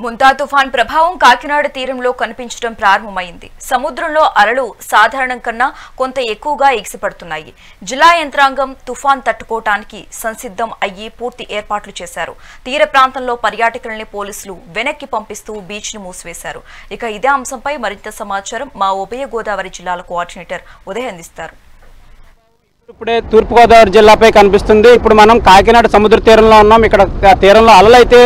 ముంతా తుఫాన్ ప్రభావం కాకినాడ తీరంలో కనిపించడం ప్రారంభమైంది. సముద్రంలో అలలు సాధారణం కన్నా కొంత ఎక్కువగా ఎగిసిపడుతున్నాయి. జిల్లా యంత్రాంగం తుఫాన్ తట్టుకోవటానికి సంసిద్ధం అయ్యి పూర్తి ఏర్పాట్లు చేశారు. తీర ప్రాంతంలో పర్యాటకుల్ని పోలీసులు వెనక్కి పంపిస్తూ బీచ్ ను మూసివేశారు. ఇక ఇదే అంశంపై మరింత సమాచారం మా ఉభయ గోదావరి జిల్లాల కోఆర్డినేటర్ ఉదయ్ అందిస్తారు. ఇప్పుడే తూర్పుగోదావరి జిల్లాపై కనిపిస్తుంది. ఇప్పుడు మనం కాకినాడ సముద్ర తీరంలో ఉన్నాం. ఇక్కడ తీరంలో అలలు అయితే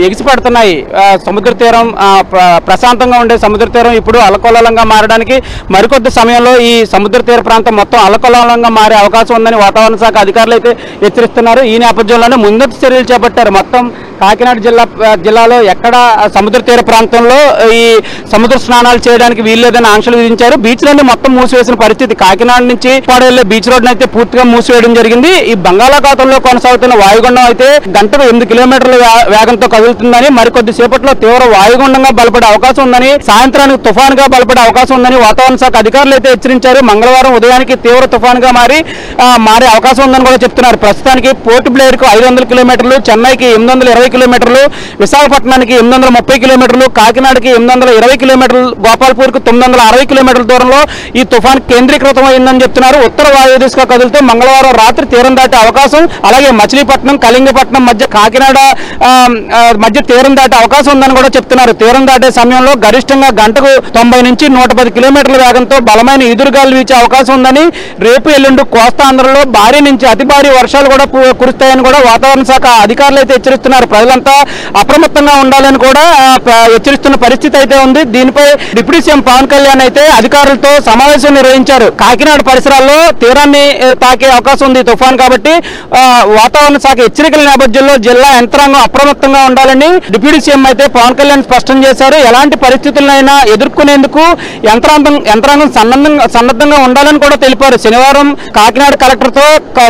ఎగిసిపడుతున్నాయి. సముద్ర తీరం ప్రశాంతంగా ఉండే సముద్ర తీరం ఇప్పుడు అల్లకల్లోలంగా మారడానికి మరికొద్ది సమయంలో ఈ సముద్ర తీర ప్రాంతం మొత్తం అల్లకల్లోలంగా మారే అవకాశం ఉందని వాతావరణ శాఖ అధికారులు అయితే హెచ్చరిస్తున్నారు. ఈ నేపథ్యంలోనే ముందస్తు చర్యలు చేపట్టారు. మొత్తం కాకినాడ జిల్లాలో ఎక్కడ సముద్ర తీర ప్రాంతంలో ఈ సముద్ర స్నానాలు చేయడానికి వీల్లేదని ఆంక్షలు విధించారు. బీచ్లన్నీ మొత్తం మూసివేసిన పరిస్థితి. కాకినాడ నుంచి పాడేళ్లే బీచ్ రోడ్ అయితే పూర్తిగా మూసివేయడం జరిగింది. ఈ బంగాళాఖాతంలో కొనసాగుతున్న వాయుగుండం అయితే గంటకు 8 కిలోమీటర్ల వేగంతో కదులుతుందని, మరికొద్ది సేపట్లో తీవ్ర వాయుగుండంగా బలపడే అవకాశం ఉందని, సాయంత్రానికి తుఫానుగా బలపడే అవకాశం ఉందని వాతావరణ శాఖ అధికారులు అయితే హెచ్చరించారు. మంగళవారం ఉదయానికి తీవ్ర తుఫానుగా మారే అవకాశం ఉందని కూడా చెప్తున్నారు. ప్రస్తుతానికి పోర్ట్ బ్లేర్ కు 500 కిలోమీటర్లు, చెన్నైకి 820 కిలోమీటర్లు, విశాఖపట్నానికి 830 కిలోమీటర్లు, కాకినాడకి 820 కిలోమీటర్లు, గోపాల్పూర్ కు 960 కిలోమీటర్ల దూరంలో ఈ తుఫాన్ కేంద్రీకృతం అయిందని చెప్తున్నారు. ఉత్తర వాయు దిశగా కదులుతూ మంగళవారం రాత్రి తీరం దాటే అవకాశం, అలాగే మచిలీపట్నం, కళింగపట్నం మధ్య కాకినాడ మధ్య తీరం దాటే అవకాశం ఉందని కూడా చెప్తున్నారు. తీరం దాటే సమయంలో గరిష్టంగా గంటకు 90 నుంచి 110 కిలోమీటర్ల వేగంతో బలమైన ఎదురుగాలు వీచే అవకాశం ఉందని, రేపు ఎల్లుండి కోస్తాంధ్రలో భారీ నుంచి అతి భారీ వర్షాలు కూడా కురుస్తాయని కూడా వాతావరణ శాఖ అధికారులు అయితే హెచ్చరిస్తున్నారు. ప్రజలంతా అప్రమత్తంగా ఉండాలని కూడా హెచ్చరిస్తున్న పరిస్థితి అయితే ఉంది. దీనిపై డిప్యూటీ సీఎం పవన్ కళ్యాణ్ అయితే అధికారులతో సమావేశం నిర్వహించారు. కాకినాడ పరిసరాల్లో తీరాన్ని తాకే అవకాశం ఉంది తుఫాన్ కాబట్టి వాతావరణ శాఖ హెచ్చరికల నేపథ్యంలో జిల్లా యంత్రాంగం అప్రమత్తంగా ఉండాలని డిప్యూటీ సీఎం అయితే పవన్ కళ్యాణ్ స్పష్టం చేశారు. ఎలాంటి పరిస్థితులైనా ఎదుర్కొనేందుకు యంత్రాంగం సన్నద్ధంగా ఉండాలని కూడా తెలిపారు. శనివారం కాకినాడ కలెక్టర్తో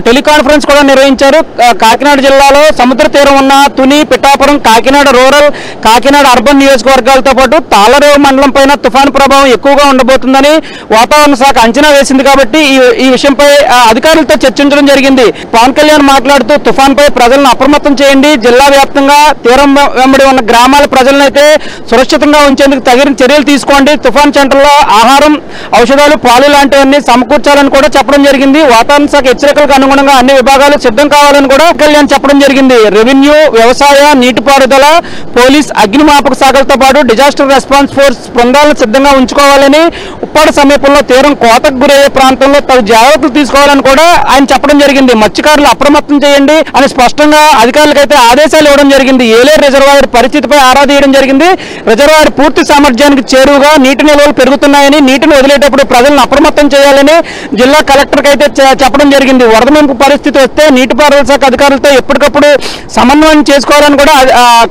టెలికాన్ఫరెన్స్ కూడా నిర్వహించారు. కాకినాడ జిల్లాలో సముద్ర తీరం ఉన్న తుని, పిఠాపురం, కాకినాడ రూరల్, కాకినాడ అర్బన్ నియోజకవర్గాలతో పాటు తాళరేవు మండలం పైన తుఫాను ప్రభావం ఎక్కువగా ఉండబోతుందని వాతావరణ శాఖ అంచనా వేసింది. కాబట్టి ఈ విషయంపై అధికారులతో చర్చించడం జరిగింది. పవన్ కళ్యాణ్ మాట్లాడుతూ తుఫాన్ పై ప్రజలను అప్రమత్తం చేయండి, జిల్లా వ్యాప్తంగా తీరం వెంబడి ఉన్న గ్రామాల ప్రజలను అయితే సురక్షితంగా ఉంచేందుకు తగిన చర్యలు తీసుకోండి, తుఫాన్ సెంటర్లో ఆహారం, ఔషధాలు, పాలు లాంటివన్నీ సమకూర్చాలని కూడా చెప్పడం జరిగింది. వాతావరణ శాఖ హెచ్చరికలకు అనుగుణంగా అన్ని విభాగాలు సిద్ధం కావాలని కూడా కళ్యాణ్ చెప్పడం జరిగింది. రెవెన్యూ, వ్యవసాయ, నీటిపారుదల, పోలీస్, అగ్నిమాపక శాఖలతో పాటు డిజాస్టర్ రెస్పాన్స్ ఫోర్స్ బృందాలను సిద్ధంగా ఉంచుకోవాలని, ఉప్పాడ సమీపంలో తీరం కోతకు గురయ్యే ప్రాంతంలో తగు జాగ్రత్తలు తీసుకోవాలని కూడా ఆయన చెప్పడం జరిగింది. మత్స్యకారులు అప్రమత్తం చేయండి అని స్పష్టంగా అధికారులకైతే ఆదేశాలు ఇవ్వడం జరిగింది. ఏలేరు రిజర్వాయర్ పరిస్థితిపై ఆరా తీయడం జరిగింది. రిజర్వాయర్ పూర్తి సామర్థ్యానికి చేరువుగా నీటి నిల్వలు పెరుగుతున్నాయని, నీటిని వదిలేటప్పుడు ప్రజలను అప్రమత్తం చేయాలని జిల్లా కలెక్టర్కి అయితే చెప్పడం జరిగింది. వరద ముంపు పరిస్థితి వస్తే నీటిపారుదల శాఖ అధికారులతో ఎప్పటికప్పుడు సమన్వయం చేసుకోవాలని కూడా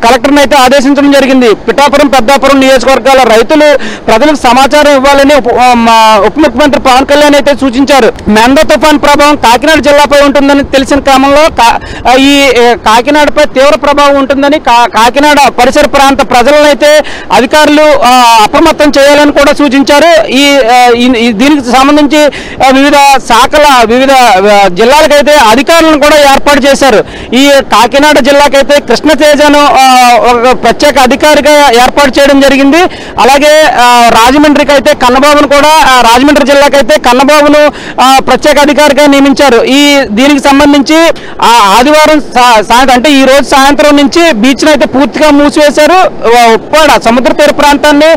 కలెక్టర్ని అయితే ఆదేశించడం జరిగింది. పిఠాపురం, పెద్దాపురం నియోజకవర్గాల రైతులు ప్రజలకు సమాచారం ఇవ్వాలని ఉప ముఖ్యమంత్రి పవన్ కళ్యాణ్ అయితే సూచించారు. మెండ తుఫాన్ ప్రభావం కాకినాడ జిల్లాపై ఉంటుందని తెలిసిన క్రమంలో ఈ కాకినాడపై తీవ్ర ప్రభావం ఉంటుందని కాకినాడ పరిసర ప్రాంత ప్రజలను అయితే అధికారులు అప్రమత్తం చేయాలని కూడా సూచించారు. దీనికి సంబంధించి వివిధ శాఖల వివిధ జిల్లాలకైతే అధికారులను కూడా ఏర్పాటు చేశారు. ఈ కాకినాడ జిల్లాకైతే కృష్ణతేజను ఒక ప్రత్యేక అధికారిగా ఏర్పాటు చేయడం జరిగింది. అలాగే రాజమండ్రికి అయితే కన్నబాబును కూడా, రాజమండ్రి జిల్లాకైతే కన్నబాబును ప్రత్యేక అధికారిగా నియమించారు. దీనికి సంబంధించి ఆదివారం సాయంత్రం అంటే ఈ రోజు సాయంత్రం నుంచి బీచ్ ను అయితే పూర్తిగా మూసివేశారు. ఉప్పాడ సముద్ర తీర ప్రాంతాన్ని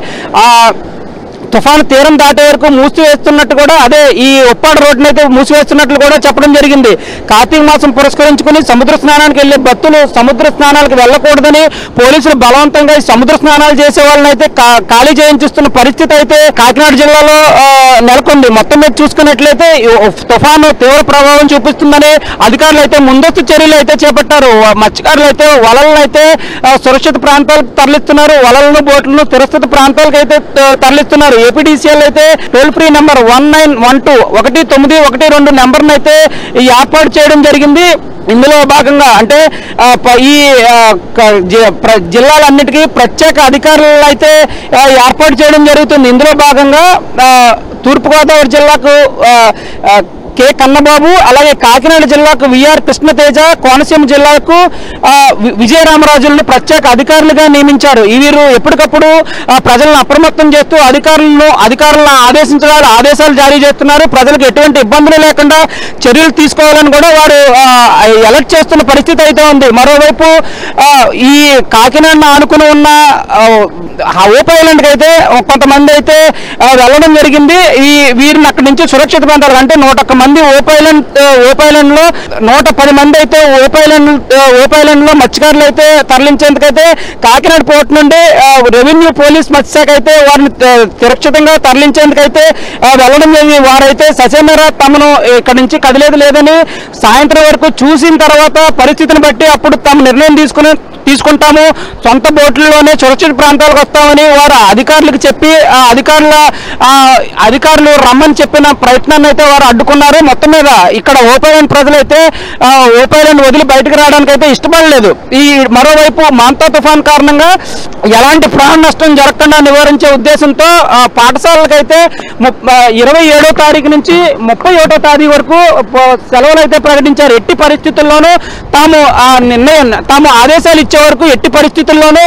తుఫాను తీరం దాటే వరకు మూసివేస్తున్నట్టు కూడా, అదే ఈ ఉప్పాడ రోడ్డును అయితే మూసివేస్తున్నట్లు కూడా చెప్పడం జరిగింది. కార్తీక మాసం పురస్కరించుకుని సముద్ర స్నానానికి వెళ్లే భక్తులు సముద్ర స్నానాలకు వెళ్లకూడదని పోలీసులు బలవంతంగా సముద్ర స్నానాలు చేసే వాళ్ళని అయితే ఖాళీ చేయించుస్తున్న పరిస్థితి అయితే కాకినాడ జిల్లాలో నెలకొంది. మొత్తం మీద చూసుకున్నట్లయితే తుఫాను తీవ్ర ప్రభావం చూపిస్తుందని అధికారులు అయితే ముందస్తు చర్యలు అయితే చేపట్టారు. మత్స్యకారులు అయితే వలలను అయితే సురక్షిత ప్రాంతాలకు తరలిస్తున్నారు. వలలను, బోట్లను సురక్షిత ప్రాంతాలకు అయితే తరలిస్తున్నారు. ఏపీడీసీఎల్ అయితే టోల్ ఫ్రీ నెంబర్ 1912 నెంబర్ను అయితే ఏర్పాటు చేయడం జరిగింది. ఇందులో భాగంగా అంటే ఈ జిల్లాలన్నిటికీ ప్రత్యేక అధికారులు అయితే ఏర్పాటు చేయడం జరుగుతుంది. ఇందులో భాగంగా తూర్పుగోదావరి జిల్లాకు కె కన్నబాబు, అలాగే కాకినాడ జిల్లాకు విఆర్ కృష్ణతేజ, కోనసీమ జిల్లాకు విజయరామరాజులను ప్రత్యేక అధికారులుగా నియమించారు. వీరు ఎప్పటికప్పుడు ప్రజలను అప్రమత్తం చేస్తూ అధికారులను ఆదేశాలు జారీ చేస్తున్నారు. ప్రజలకు ఎటువంటి ఇబ్బందులు లేకుండా చర్యలు తీసుకోవాలని కూడా వారు అలర్ట్ చేస్తున్న పరిస్థితి అయితే ఉంది. మరోవైపు ఈ కాకినాడను ఆనుకుని ఉన్న ఓప్ ఐలాండ్కి అయితే కొంతమంది అయితే వెళ్ళడం జరిగింది. వీరిని అక్కడి నుంచి సురక్షిత ప్రాంతాలు అంటే 101 మంది ఓప్ ఐలాండ్ లో 110 మంది అయితే ఓప్ ఐలాండ్ లో మత్స్యకారులు అయితే తరలించేందుకైతే కాకినాడ పోర్ట్ నుండి రెవెన్యూ పోలీస్ మత్స్యశాఖ అయితే వారిని సురక్షితంగా తరలించేందుకైతే వెళ్ళడం జరిగింది. వారైతే ససేమేర తమను ఇక్కడ నుంచి కదిలేదు లేదని సాయంత్రం వరకు చూసిన తర్వాత పరిస్థితిని బట్టి అప్పుడు తమ నిర్ణయం తీసుకుంటాము, సొంత బోట్లలోనే సురక్షిత ప్రాంతాలకు వస్తామని వారు అధికారులకు చెప్పి అధికారులు రమ్మని చెప్పిన ప్రయత్నాన్ని అయితే వారు అడ్డుకున్నారు. మొత్తం మీద ఇక్కడ ఓప్ ఐలాండ్ ప్రజలైతే ఓప్ ఐలాండ్ వదిలి బయటకు రావడానికి అయితే ఇష్టపడలేదు. మరోవైపు మాంతా తుఫాన్ కారణంగా ఎలాంటి ప్రాణ నష్టం జరగకుండా నివారించే ఉద్దేశంతో పాఠశాలకైతే 27వ తారీఖు నుంచి 31వ తారీఖు వరకు సెలవులు అయితే ప్రకటించారు. ఎట్టి పరిస్థితుల్లోనూ తాము ఆదేశాలు ఇచ్చే వరకు ఎట్టి పరిస్థితుల్లోనూ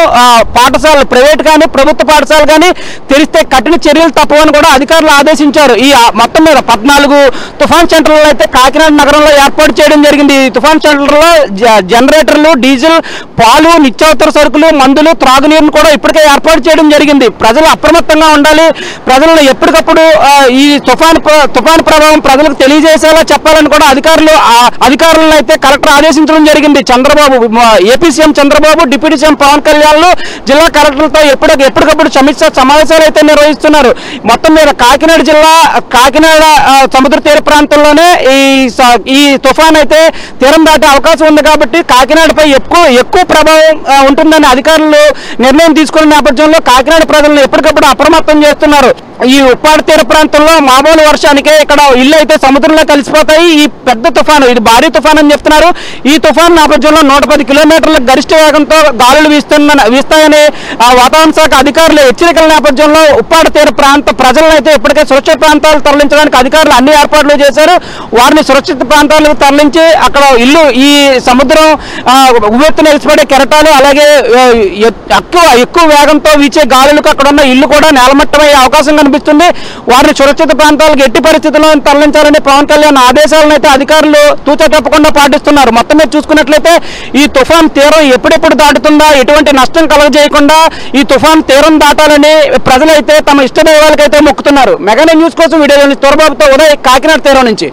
పాఠశాలలు ప్రైవేట్ కానీ ప్రభుత్వ పాఠశాలలు కానీ తెరిస్తే కఠిన చర్యలు తప్పవని కూడా అధికారులు ఆదేశించారు. ఈ మొత్తం మీద 14 తుఫాన్ సెంటర్లు అయితే కాకినాడ నగరంలో ఏర్పాటు చేయడం జరిగింది. ఈ తుఫాన్ సెంటర్లో జనరేటర్లు, డీజిల్, పాలు, నిత్యావసర సరుకులు, మందులు, త్రాగునీరును కూడా ఇప్పటికే ఏర్పాటు చేయడం జరిగింది. ప్రజలు అప్రమత్తంగా ఉండాలి. ప్రజలను ఎప్పటికప్పుడు ఈ తుఫాన్ ప్రభావం ప్రజలకు తెలియజేసేలా చెప్పాలని కూడా అధికారులను అయితే కలెక్టర్ ఆదేశించడం జరిగింది. AP CM Chandrababu, deputy CM Pawan Kalyan జిల్లా కలెక్టర్లతో ఎప్పటికప్పుడు సమీక్ష సమావేశాలు అయితే నిర్వహిస్తున్నారు. మొత్తం మీద కాకినాడ సముద్ర తీర ప్రాంతంలోనే ఈ తుఫాన్ అయితే తీరం దాటే అవకాశం ఉంది కాబట్టి కాకినాడపై ఎక్కువ ప్రభావం ఉంటుందని అధికారులు నిర్ణయం తీసుకున్న నేపథ్యంలో కాకినాడ ప్రజలను ఎప్పటికప్పుడు అప్రమత్తం చేస్తున్నారు. ఈ ఉప్పాడ తీర ప్రాంతంలో మామూలు వర్షానికే ఇక్కడ ఇల్లు అయితే సముద్రంలో కలిసిపోతాయి. ఈ పెద్ద తుఫాను, ఇది భారీ తుఫాన్ అని చెప్తున్నారు. ఈ తుఫాను నేపథ్యంలో 110 కిలోమీటర్ల గరిష్ట వేగంతో గాలులు వీస్తాయని వాతావరణ శాఖ అధికారులు హెచ్చరికల నేపథ్యంలో ఉప్పాడ తీర ప్రాంత ప్రజలను అయితే ఇప్పటికే సురక్షిత ప్రాంతాలు తరలించడానికి అధికారులు అన్ని ఏర్పాట్లు చేశారు. వారిని సురక్షిత ప్రాంతాలకు తరలించి అక్కడ ఈ సముద్రం ఉవ్వెత్తున ఎగిసిపడే కెరటాలు, అలాగే ఎక్కువ వేగంతో వీచే గాలులకు అక్కడ ఉన్న ఇల్లు కూడా నేలమట్టమయ్యే అవకాశం కనిపిస్తుంది. వారిని సురక్షిత ప్రాంతాలకు ఎట్టి పరిస్థితుల్లో తరలించాలని పవన్ కళ్యాణ్ ఆదేశాలను అయితే అధికారులు తూచా తప్పకుండా పాటిస్తున్నారు. మొత్తం మీద చూసుకున్నట్లయితే ఈ తుఫాన్ తీరం ఎప్పుడెప్పుడు దాటుతుందా, ఎటువంటి నష్టం కలగజేయకుండా ఈ తుఫాన్ తీరం దాటాలని ప్రజలైతే తమ ఇష్టదైవాలకైతే మొక్కుతున్నారు. మెగా న్యూస్ కోసం వీడియో తొరబాబుతో ఉదయ్, కాకినాడ తీరం నుంచి.